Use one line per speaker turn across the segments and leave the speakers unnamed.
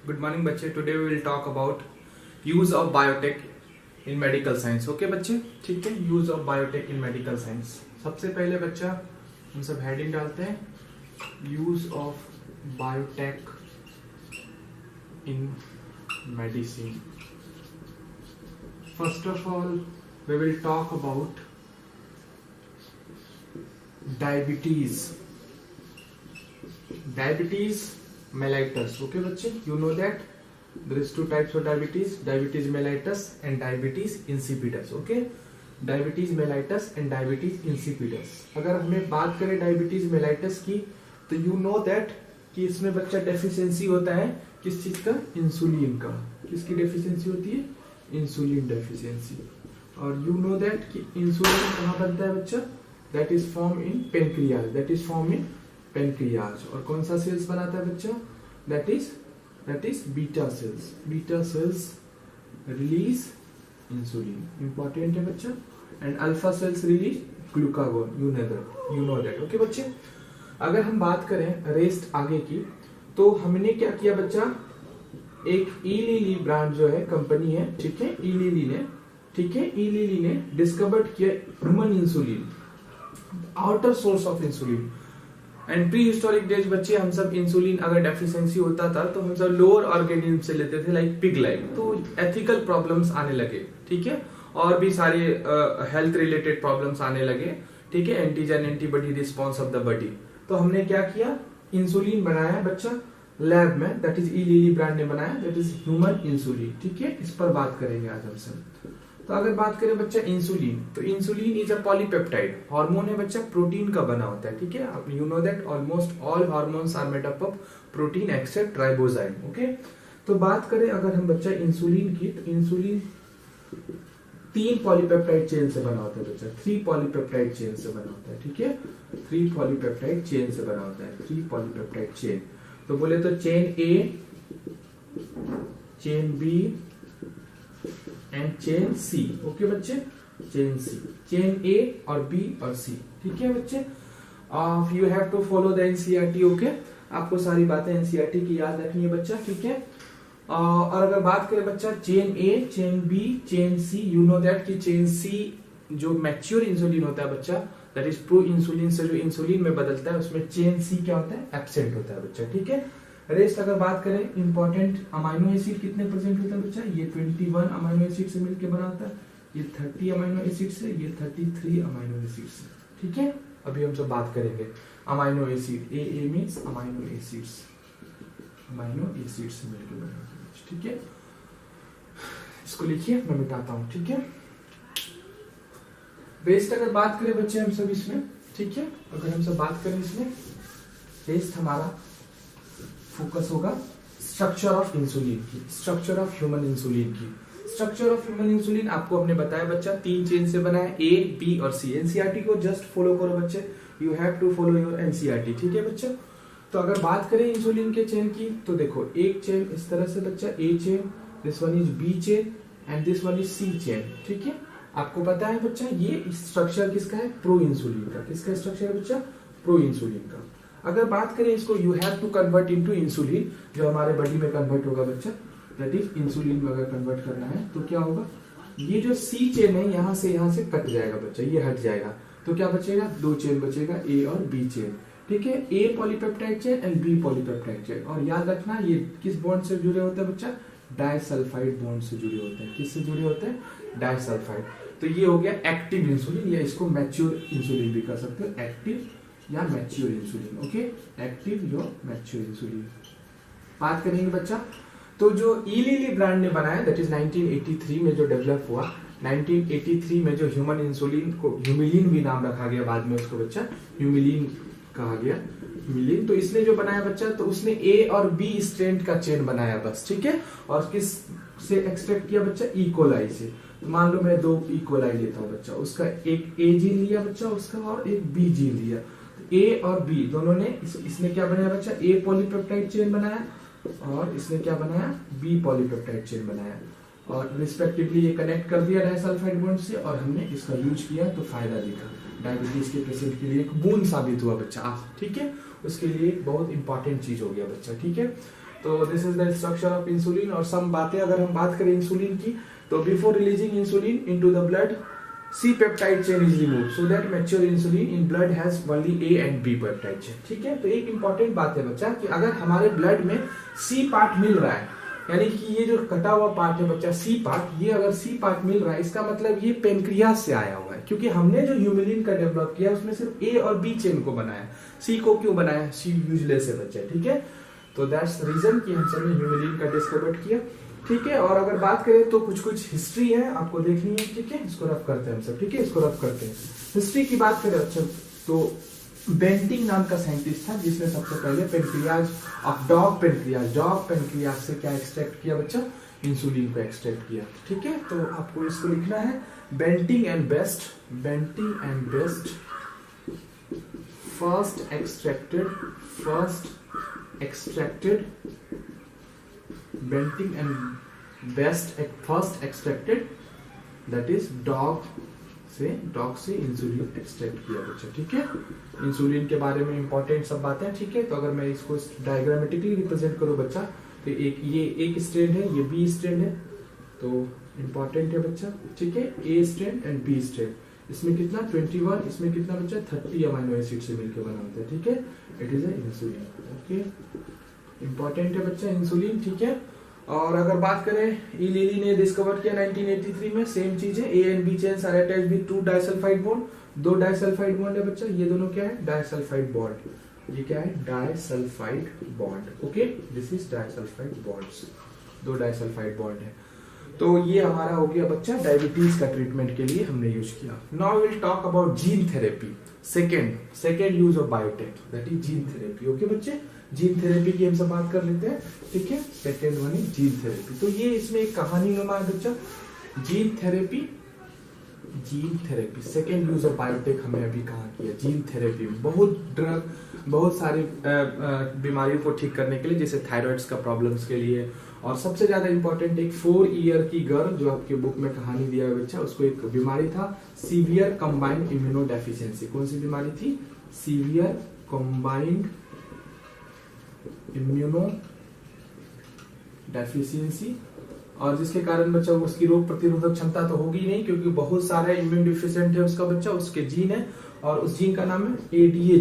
Good morning बच्चे। Today we will talk about use of biotech in medical science. Okay बच्चे, ठीक है। Use of biotech in medical science. सबसे पहले बच्चा हम सब हेडिंग डालते हैं, use of biotech in medicine. First of all we will talk about diabetes mellitus. Okay बच्चे, you know that there is two types of diabetes mellitus and diabetes insipidus. Okay, diabetes mellitus and diabetes insipidus. अगर हमें बात करें diabetes mellitus की, तो you know that कि इसमें बच्चा डेफिशिएंसी होता है किस चीज का? इंसुलिन का। किसकी डेफिशिएंसी होती है? Insulin deficiency. और you know that कि इंसुलिन कहाँ बनता है बच्चा? That is formed in pancreas. That is formed in pancreas. और कौन सा सेल्स बनाता है बच्चा? That is beta cells. Beta cells release insulin. Important है बच्चा. And alpha cells release glucagon. You know that. Okay बच्चे. अगर हम बात करें रेस्ट आगे की, तो हमने क्या किया बच्चा? एक इलीली ब्रांड जो है कंपनी है, ठीक है, इलीली ने डिस्कवर्ड किया human insulin, outer source of insulin. And pre historic days बच्चे हम सब इंसुलिन अगर डेफिशिएंसी होता था तो हम सब लोअर ऑर्गेनिज्म से लेते थे, लाइक पिग लाइक। तो एथिकल प्रॉब्लम्स आने लगे, ठीक है, और भी सारे हेल्थ रिलेटेड प्रॉब्लम्स आने लगे, ठीक है, antigen antibody response of the body. तो हमने क्या किया? इंसुलिन बनाया बच्चा लैब में, दैट इज इलीली ब्रांड ने बनाया, दैट इज ह्यूमन इंसुलिन, ठीक है। इस पर बात करेंगे आज हम सब। तो अगर बात करें बच्चा इंसुलिन, तो insulin is a polypeptide hormone है बच्चा, प्रोटीन का बना होता है, ठीक है। You know that almost all hormones are made up of protein except ribozyme. Okay, तो बात करें अगर हम बच्चा इंसुलिन की, तो इंसुलिन 3 पॉलीपेप्टाइड चेन से बना होता है बच्चा, 3 पॉलीपेप्टाइड चेन से बना होता है, ठीक है। 3 पॉलीपेप्टाइड चेन से बना होता है, 3 पॉलीपेप्टाइड चेन। तो बोले तो chain A, chain B and chain C. Okay बच्चे, चेन सी, चेन ए और बी और सी, ठीक है बच्चे। You have to follow the NCERT. Okay, आपको सारी बातें एनसीईआरटी की याद रखनी है बच्चा, ठीक है। और अगर बात करें बच्चा chain A, chain B, chain C, you know that कि चेन सी जो मैच्योर इंसुलिन होता है बच्चा, दैट इज प्रो इंसुलिन से जो इंसुलिन में बदलता है, उसमें चेन सी क्या होता है? एब्सेंट होता है बच्चा, ठीक है। रेस्ट अगर बात करें इंपॉर्टेंट अमाइनो एसिड कितने परसेंट होता है बच्चा? ये 21 अमाइनो एसिड से मिलकर बना होता है, ये 30 अमाइनो एसिड से, ये 33 अमाइनो एसिड से, ठीक है। अभी हम सब बात करेंगे amino acid. A means amino acids, amino acid से मिलकर बना होता है, ठीक है। इसको लिखिए, मैं मिटाता हूं, ठीक है। रेस्ट अगर बात करें बच्चे हम सब इसमें, ठीक है, अगर हम सब बात करें इसमें, रेस्ट हमारा फोकस होगा स्ट्रक्चर ऑफ इंसुलिन की, स्ट्रक्चर ऑफ ह्यूमन इंसुलिन की। स्ट्रक्चर ऑफ ह्यूमन इंसुलिन आपको हमने बताया बच्चा 3 चेन से बना है, ए, बी और सी। एनसीईआरटी को जस्ट फॉलो करो बच्चे, you have to follow your NCERT, ठीक है बच्चा। तो अगर बात करें इंसुलिन के चेन की, तो देखो एक चेन इस तरह से बच्चा, A chain, this one is B chain and this one is C chain, ठीक है। आपको पता है बच्चा ये स्ट्रक्चर किसका है? प्रो इंसुलिन का। किसका स्ट्रक्चर है बच्चा? प्रो इंसुलिन का। अगर बात करें इसको, you have to convert into insulin, जो हमारे बॉडी में कन्वर्ट होगा बच्चा, दैट इज इंसुलिन में अगर कन्वर्ट करना है तो क्या होगा? ये जो सी चेन है यहां से कट जाएगा बच्चा, ये हट जाएगा, तो क्या बचेगा? 2 चेन बचेगा, ए और बी चेन, ठीक है। A polypeptide chain and B polypeptide chain. और याद रखना ये किस बॉन्ड से जुड़े होते हैं बच्चा? डाइसल्फाइड बॉन्ड से जुड़े होते हैं। किससे जुड़े होते हैं? डाइसल्फाइड। तो ये हो गया एक्टिव इंसुलिन, या इसको मैच्योर इंसुलिन भी कर सकते हो, एक्टिव या मैच्योर इंसुलिन। ओके, एक्टिव या मैच्योर इंसुलिन बात करेंगे बच्चा। तो जो इलीली ब्रांड ने बनाया, दैट इज 1983 में जो डेवलप हुआ, 1983 में जो ह्यूमन इंसुलिन को ह्यूमिलिन भी नाम रखा गया, बाद में उसको बच्चा ह्यूमिलिन कहा गया, ह्यूमिलिन। तो इसने जो बनाया बच्चा, तो उसने ए और बी स्ट्रैंड का चेन बनाया बस, ठीक है। और किस से एक्सट्रैक्ट किया बच्चा? इकोलाई से। तो मान लो मैं 2 इकोलाई लेता हूँ बच्चा, उसका एक ए जीन लिया बच्चा उसका, और एक बी जीन लिया। ए और बी दोनों ने इसने क्या बनाया बच्चा? ए पॉलीपेप्टाइड चेन बनाया, और इसने क्या बनाया? बी पॉलीपेप्टाइड चेन बनाया, और रिस्पेक्टिवली ये कनेक्ट कर दिया डाइसल्फाइड बॉन्ड से, और हमने इसका यूज किया तो फायदा दिखा। डायबिटीज के पेशेंट के लिए एक बूंद साबित हुआ बच्चा, ठीक है। उसके लिए बहुत इंपॉर्टेंट चीज हो गया बच्चा, ठीक है। तो this is the structure of insulin. और सम बातें अगर हम बात करें इंसुलिन की, तो before releasing insulin into the blood, C peptide chain is removed so that mature insulin in blood has only A and B peptide chain। ठीक है, तो एक इंपॉर्टेंट बात है बच्चा कि अगर हमारे ब्लड में C पार्ट मिल रहा है, यानी कि ये जो कटा हुआ पार्ट है बच्चा C पार्ट, ये अगर C पार्ट मिल रहा है, इसका मतलब ये पेनक्रियास से आया हुआ है, क्योंकि हमने जो ह्यूमिलिन का डेवलप किया उसमें सिर्फ A और B चेन को बनाया, C को क्यों बनाया? C यूजलेस है बच्चा। ठीक है, तो दैट्स रीजन कि हम सबने ह्यूमिलिन का डिस्कवर किया। ठीक है, और अगर बात करें तो कुछ कुछ हिस्ट्री है आपको देखनी है। ठीक है, इसको रफ करते हैं हम सब। ठीक है, इसको रफ करते हैं। हिस्ट्री की बात करें अच्छा, तो बेंटिंग नाम का साइंटिस्ट था जिसने सबसे पहले पेनक्रियाज ऑफ डॉग पेनक्रियाज से क्या एक्सट्रैक्ट किया बच्चा? इंसुलिन को एक्सट्रैक्ट किया। ठीक है, तो आपको इसको लिखना है Banting and Best first extracted Banting and Best first extracted, that is dog से इंसुलिन एक्सट्रैक्ट किया बच्चा। ठीक है, इंसुलिन के बारे में इंपॉर्टेंट सब बातें। ठीक है, तो अगर मैं इसको डायग्रामेटिकली रिप्रेजेंट करूं बच्चा, तो ये एक स्ट्रैंड है, ये बी स्ट्रैंड है, तो इंपॉर्टेंट है बच्चा। ठीक है, ए स्ट्रैंड एंड बी स्ट्रैंड, इसमें कितना 21, इसमें कितना बच्चा 30 अमीनो एसिड से मिलकर बना होता है। ठीक है, it is insulin. Okay, important है बच्चा इंसुलिन। ठीक है, और अगर बात करें इलीली ने डिस्कवर किया 1983 में, सेम चीज है, A and B chains are attached with 2 disulphide bond, 2 disulphide bond है बच्चा, ये दोनों क्या है? Disulphide bond. ये क्या है? Disulphide bond. Okay, this is disulphide bonds, 2 disulphide bond है। तो ये हमारा हो गया बच्चा डायबिटीज का ट्रीटमेंट के लिए हमने यूज किया। Now will talk about gene therapy, second use of biotech, that is gene therapy. Okay बच्चे, जीन थेरेपी की हम सब बात कर लेते हैं। ठीक है, second one is gene therapy. तो ये इसमें एक कहानी नुमा है बच्चा, gene therapy second use of biotech हमने अभी कहा किया। जीन थेरेपी बहुत ड्रग, बहुत सारी बीमारियों को ठीक करने के लिए, जैसे थायराइड्स का प्रॉब्लम्स के लिए, और सबसे ज्यादा इंपॉर्टेंट एक 4 ईयर की गर्ल जो आपके बुक में कहानी दिया है बच्चा, उसको एक बीमारी था सीवियर कंबाइंड इम्यूनो डेफिशिएंसी। कौन सी बीमारी थी? सीवियर कंबाइंड इम्यूनो डेफिशिएंसी, और जिसके कारण बच्चा उसकी रोग प्रतिरोधक क्षमता तो होगी नहीं, क्योंकि बहुत सारा इम्यून डिफिशिएंट है उसका बच्चा, उसके जीन है, और उस जीन का नाम है एडीए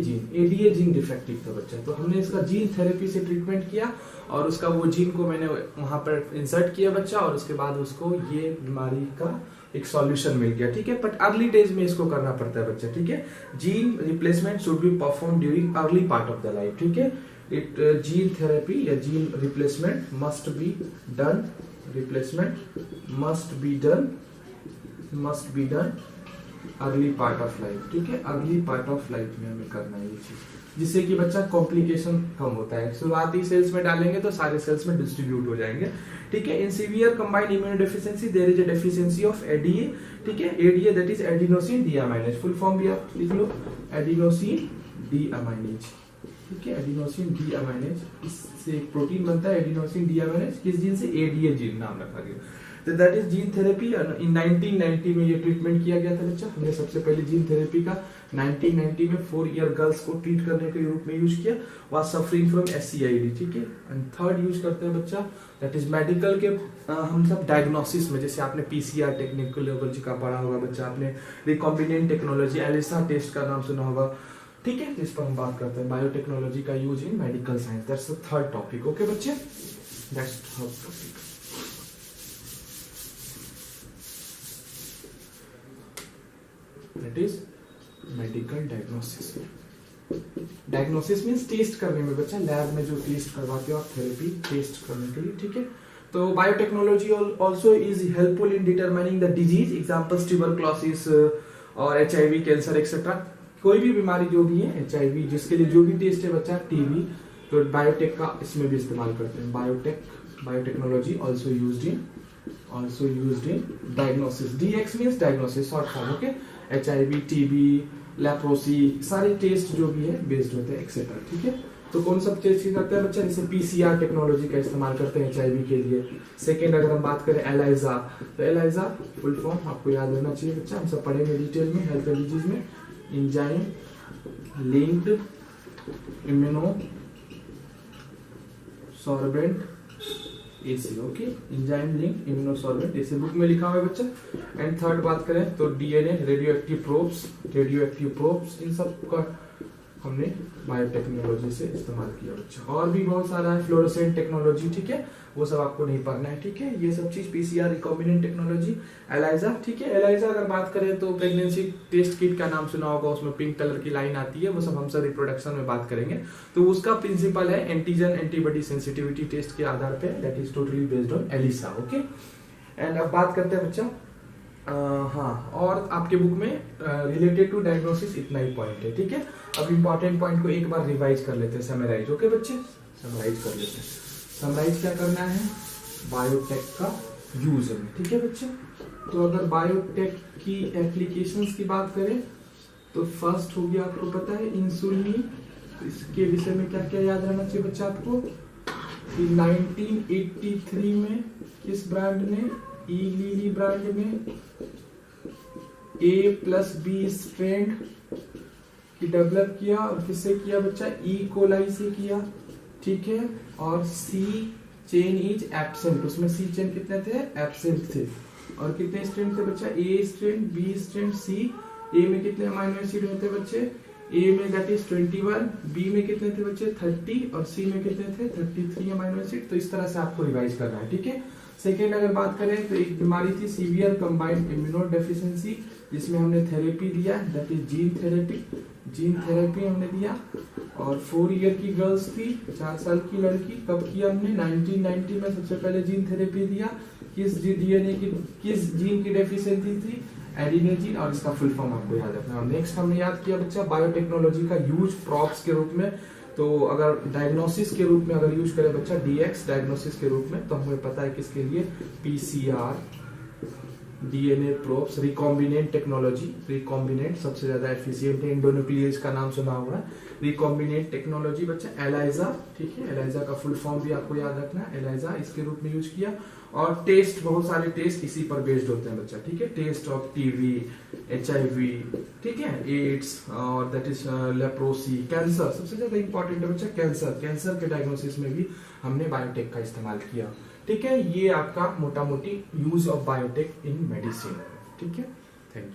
जीन डिफेक्टिव था बच्चा। तो हमने इसका जीन थेरेपी से ट्रीटमेंट किया, और उसका वो जीन को मैंने वहां पर इंसर्ट किया बच्चा, और उसके बाद उसको ये बीमारी का एक सॉल्यूशन मिल गया। ठीक है, बट अर्ली डेज में इसको करना पड़ता है बच्चा। ठीक है, gene replacement should be perform during early part of the life. ठीक है, जीन थेरेपी या gene replacement must be done early part of life. ठीक है, अर्ली पार्ट ऑफ लाइफ में हमें करना है ये चीज, जिससे कि बच्चा कॉम्प्लिकेशन कम होता है। शुरुआती सेल्स में डालेंगे तो सारे सेल्स में डिस्ट्रीब्यूट हो जाएंगे। ठीक है, in severe combined immunodeficiency there is a deficiency of ADA. ठीक है, ADA that is adenosine deaminase, full form भी आप लिख लो, एडिनोसिन डीअमाइनेज। ठीक है, एडिनोसिन डीअमाइनेज, इससे एक प्रोटीन बनता है एडिनोसिन डीअमाइनेज, किस जीन से? एडीए जीन नाम रखा गया। तो दैट इज जीन थेरेपी। इन 1990 में ये ट्रीटमेंट किया गया था बच्चा। हमने सबसे पहले जीन थेरेपी का 1990 में 4 ईयर गर्ल्स को ट्रीट करने के रूप में यूज किया, वाज सफरिंग फ्रॉम SCID। ठीक है, एंड थर्ड यूज करते हैं बच्चा, दैट इज मेडिकल के हम सब डायग्नोसिस में, जैसे आपने PCR टेक्नोलॉजी का पढ़ा होगा बच्चा, आपने रिकॉम्बिनेंट टेक्नोलॉजी एलिसा टेस्ट का नाम सुना होगा। ठीक है, इस पर हम बात करते हैं बायोटेक्नोलॉजी का use in medical science, that's the third topic. Okay बच्चे, that's third topic. That is medical diagnosis means test करने में बच्चा, लैब में जो टेस्ट करवाते हो आप थेरेपी टेस्ट करने के लिए। ठीक है, तो biotechnology also is helpful in determining the disease, examples tuberculosis और HIV, कैंसर एक्सेट्रा। कोई भी बीमारी जो भी है, HIV जिसके लिए जो भी टेस्ट है बच्चा, TB, तो बायोटेक का इसमें भी इस्तेमाल करते हैं। Biotechnology also used in diagnosis. DX means diagnosis short form. Okay, HIV, TB, leprosy, सारे टेस्ट जो भी है बेस्ड होते हैं एक्सेट्रा। ठीक है, तो कौन सा टेस्ट करते हैं बच्चा? जैसे PCR टेक्नोलॉजी का इस्तेमाल करते हैं HIV के लिए। सेकेंड अगर हम बात करें एलाइजा, तो एलाइजा फुल फॉर्म आपको याद रहना चाहिए बच्चा, हम सब पढ़ेंगे डिटेल में हेल्थ डिजीज में। Enzyme linked immuno sorbent AC, okay, enzyme link immunosorbent AC book में लिखा हुआ है बच्चा। एंड थर्ड बात करें तो डीएनए रेडियो एक्टिव प्रोब्स इन सब का हमने बायोटेक्नोलॉजी से इस्तेमाल किया बच्चा। और भी बहुत सारा है, फ्लोरोसेंट टेक्नोलॉजी, ठीक है, वो सब आपको नहीं पढ़ना है, ठीक है। ये सब चीज पीसीआर, रिकॉम्बिनेंट टेक्नोलॉजी, एलाइजा, ठीक है। एलाइजा अगर बात करें तो प्रेगनेंसी टेस्ट किट का नाम सुना होगा, उसमें पिंक कलर की लाइन आती है, वो सब हम सब रिप्रोडक्शन में बात करेंगे। तो उसका प्रिंसिपल है एंटीजन एंटीबॉडी सेंसिटिविटी टेस्ट के आधार पे, that is totally based on ELISA, okay. And अब बात करते हैं बच्चा, हाँ, और आपके बुक में रिलेटेड टू डायग्नोसिस इतना ही पॉइंट है, ठीक है। अब इंपॉर्टेंट पॉइंट को एक बार रिवाइज कर लेते हैं, समराइज, ओके बच्चे, समराइज कर लेते हैं। समराइज क्या करना है, बायोटेक का यूज है, ठीक है बच्चे। तो अगर बायोटेक की एप्लीकेशंस की बात करें तो फर्स्ट हो गया, आपको पता है इंसुलिन, तो इसके विषय में क्या क्या याद रहना चाहिए बच्चा आपको कि 1983 में किस ब्रांड ने, ई लिली ब्रांड में A+B स्ट्रेंड की डेवलप किया, और किससे किया बच्चा, ई कोलाई से किया, ठीक है। और सी चेन इज एब्सेंट, उसमें सी चेन कितने थे, एब्सेंट थे। और कितने स्ट्रेंड थे बच्चा, ए स्ट्रेंड, बी स्ट्रेंड, सी। ए में कितने अमीनो एसिड होते बच्चे, ए में दैट इज 21, बी में कितने थे बच्चे 30, और सी में कितने थे 33 अमीनो एसिड। तो इस तरह से आपको रिवाइज करना है, ठीक है। सेकेंड अगर बात करें तो एक बीमारी थी सीवियर कंबाइंड इम्यूनो डेफिशिएंसी, जिसमें हमने थेरेपी दिया, दैट इज जीन थेरेपी हमने दिया। और 4 ईयर की गर्ल्स थी, 4 साल की लड़की, कब किया हमने, 1990 में सबसे पहले जीन थेरेपी दिया। किस डीएनए की, किस जीन की डेफिशिएंसी थी, एडिनोजीन, और इसका फुल फॉर्म आपको याद रखना। नेक्स्ट हमने याद किया बच्चा बायोटेक्नोलॉजी का यूज प्रॉप्स के रूप में। तो अगर डायग्नोसिस के रूप में अगर यूज करें बच्चा, डीएक्स डायग्नोसिस के रूप में, तो हमें पता है किसके लिए, PCR, DNA probes, recombinant technology, recombinant सबसे ज्यादा एफिशिएंट है, इंडोन्यूक्लियेज का नाम सुना होगा, रिकॉम्बिनेंट टेक्नोलॉजी बच्चा। एलाइजा, ठीक है, एलाइजा का फुल फॉर्म भी आपको याद रखना है, एलाइजा इसके रूप में यूज किया। और टेस्ट, बहुत सारे टेस्ट इसी पर बेस्ड होते हैं बच्चा, ठीक है। टेस्ट ऑफ टीवी, HIV, ठीक है, एड्स, और दैट इज लेप्रोसी, कैंसर सबसे ज्यादा इंपॉर्टेंट है बच्चा, कैंसर के डायग्नोसिस में भी हमने बायोटेक का इस्तेमाल किया, ठीक है। ये आपका मोटा मोटी use of biotech in medicine, ठीक है। Thank you.